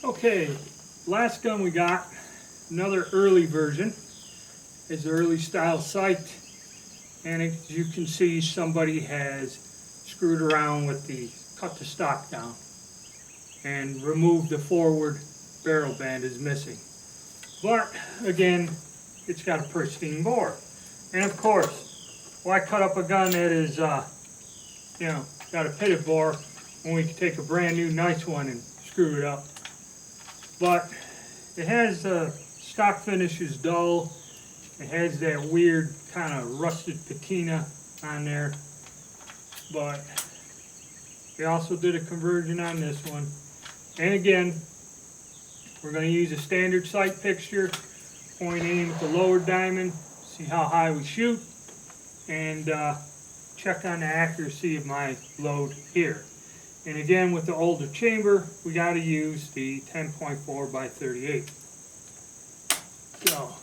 Okay, last gun we got, another early version, is the early style sight, and as you can see somebody has screwed around with cut the stock down and removed the forward barrel band is missing. But again, it's got a pristine bore. And of course, why cut up a gun that is, got a pitted bore when we can take a brand new nice one and screw it up? But it has stock finish is dull. It has that weird kind of rusted patina on there. But they also did a conversion on this one. And again, we're going to use a standard sight fixture, point aim at the lower diamond, see how high we shoot, and check on the accuracy of my load here. And again, with the older chamber, we got to use the 10.4 by 38. So,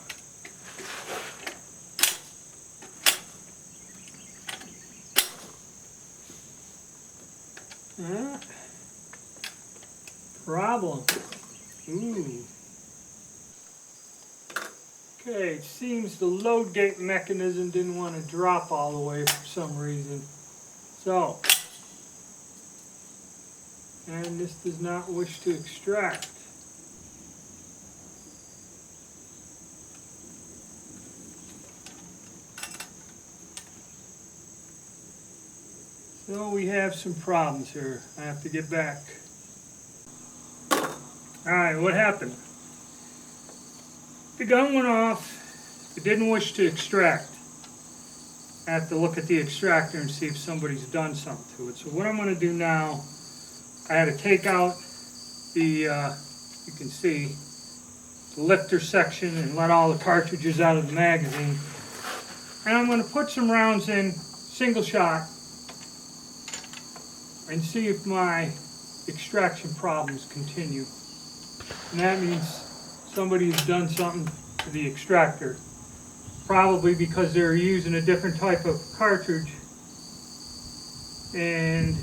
problem. Ooh. Okay, it seems the load gate mechanism didn't want to drop all the way for some reason. So, and this does not wish to extract. So we have some problems here. I have to get back. Alright, what happened? The gun went off. It didn't wish to extract. I have to look at the extractor and see if somebody's done something to it. So what I'm going to do now, I had to take out the, you can see, the lifter section and let all the cartridges out of the magazine. And I'm going to put some rounds in, single shot, and see if my extraction problems continue. And that means somebody has done something to the extractor. Probably because they're using a different type of cartridge and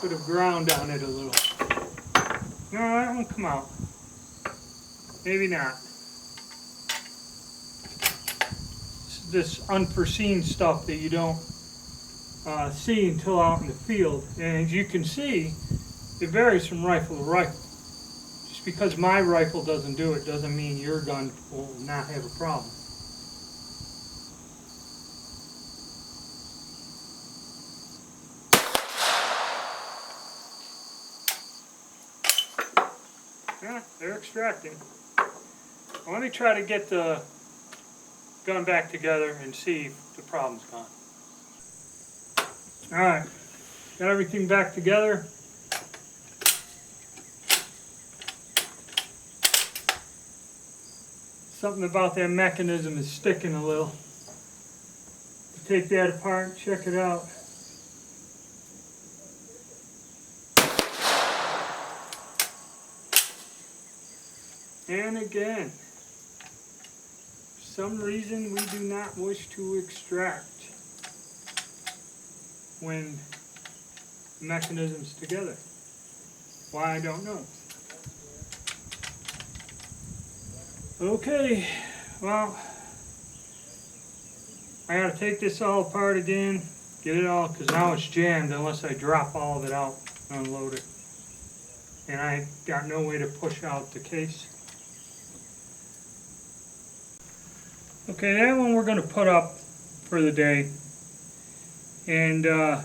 put a ground on it a little. No, that won't come out. Maybe not. This unforeseen stuff that you don't see until out in the field. And as you can see, it varies from rifle to rifle. Just because my rifle doesn't do it doesn't mean your gun will not have a problem. Yeah, they're extracting. Well, let me try to get the gun back together and see if the problem's gone. Alright, got everything back together. Something about that mechanism is sticking a little. Take that apart, check it out. And again, for some reason we do not wish to extract when the mechanism's together. Why, I don't know. Okay, well, I gotta take this all apart again, get it all, because now it's jammed unless I drop all of it out and unload it. And I got no way to push out the case. Okay, that one we're going to put up for the day. And that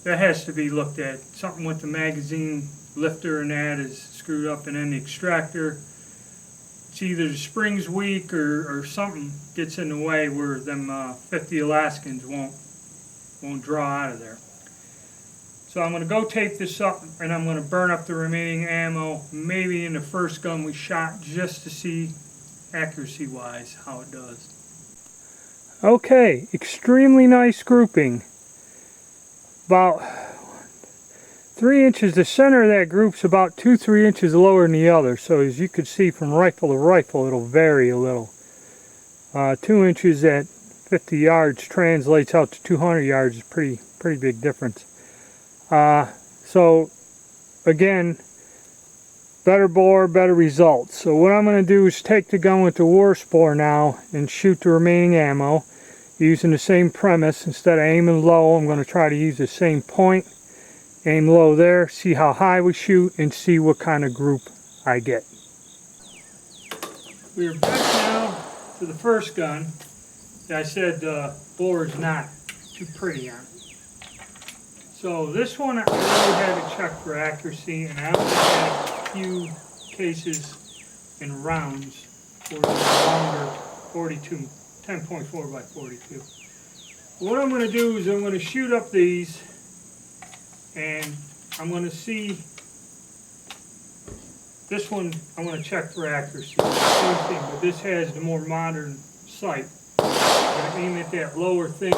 has to be looked at. Something with the magazine lifter and that is screwed up, and then the extractor. It's either the spring's weak or something gets in the way where them 50 Alaskans won't draw out of there. So I'm going to go tape this up, and I'm going to burn up the remaining ammo, maybe in the first gun we shot, just to see accuracy wise how it does. Okay, extremely nice grouping. About 3 inches, the center of that group's about 2-3 inches lower than the other, so as you can see from rifle to rifle it'll vary a little. 2 inches at 50 yards translates out to 200 yards, is pretty big difference. So again, better bore, better results. So what I'm going to do is take the gun with the worst bore now and shoot the remaining ammo using the same premise. Instead of aiming low, I'm going to try to use the same point. Aim low there, see how high we shoot, and see what kind of group I get. We're back now to the first gun. I said the bore is not too pretty on it. So this one I really had to check for accuracy, and I also had a few cases and rounds for the longer 42, 10.4 by 42. What I'm going to do is I'm going to shoot up these, and I'm going to see this one. I'm going to check for accuracy. Same thing, but this has the more modern sight. I'm going to aim at that lower thing.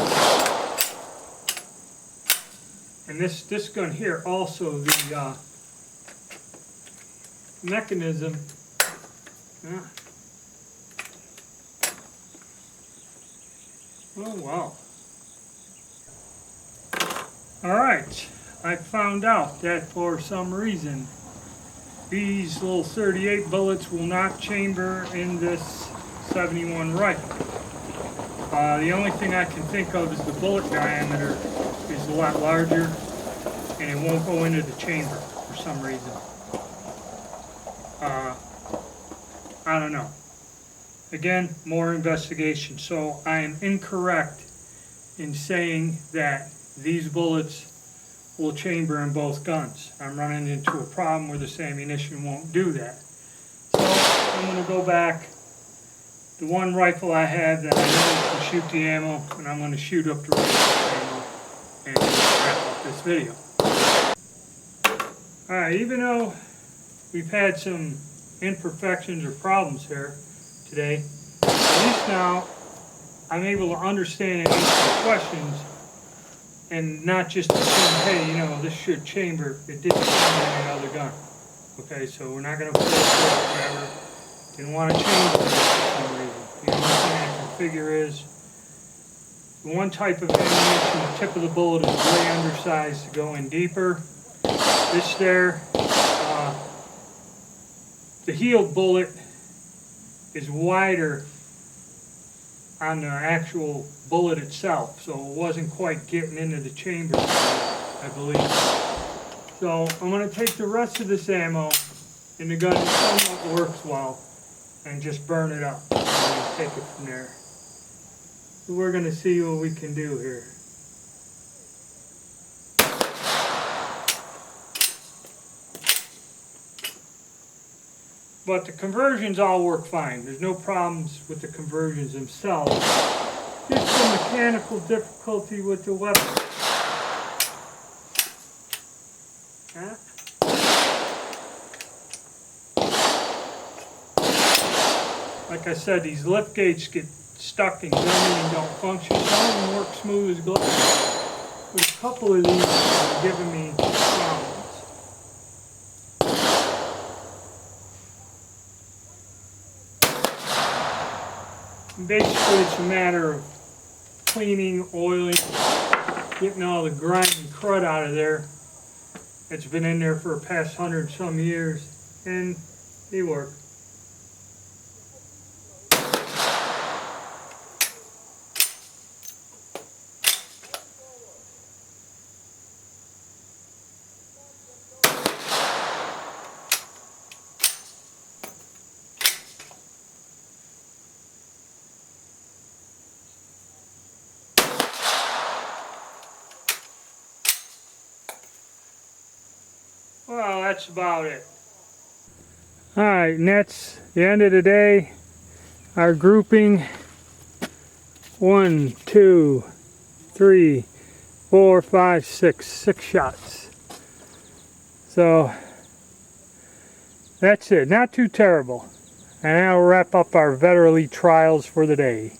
And this gun here also, the mechanism. Oh wow. Alright, I found out that for some reason these little 38 bullets will not chamber in this 71 rifle. The only thing I can think of is the bullet diameter is a lot larger and it won't go into the chamber for some reason. I don't know. Again, more investigation. So I am incorrect in saying that these bullets will chamber in both guns. I'm running into a problem where this ammunition won't do that. So I'm going to go back. The one rifle I have that I know can shoot the ammo, and I'm going to shoot up the rifle ammo and wrap up this video. Alright, even though we've had some imperfections or problems here today, at least now I'm able to understand and answer questions and not just assume, hey, you know, this should chamber. It didn't chamber in another gun. Okay, so we're not going to force it or whatever. Didn't want to change it for some reason. The only thing I can figure is the one type of ammunition, the tip of the bullet is way undersized to go in deeper. This there, the healed bullet is wider on the actual bullet itself, so it wasn't quite getting into the chamber, I believe. So I'm going to take the rest of this ammo in the gun that somewhat works well and just burn it up and take it from there. So we're going to see what we can do here. But the conversions all work fine. There's no problems with the conversions themselves. Just some mechanical difficulty with the weapon. Huh? Like I said, these lift gates get stuck and gummy and don't function. Some of them work smooth as glass. But a couple of these are giving me problems. Basically, it's a matter of cleaning, oiling, getting all the grime and crud out of there. It's been in there for the past 100 some years, and they work. Well, that's about it. Alright, and that's the end of the day. Our grouping 1, 2, 3, 4, 5, 6 shots. So that's it. Not too terrible. And that'll wrap up our Vetterli trials for the day.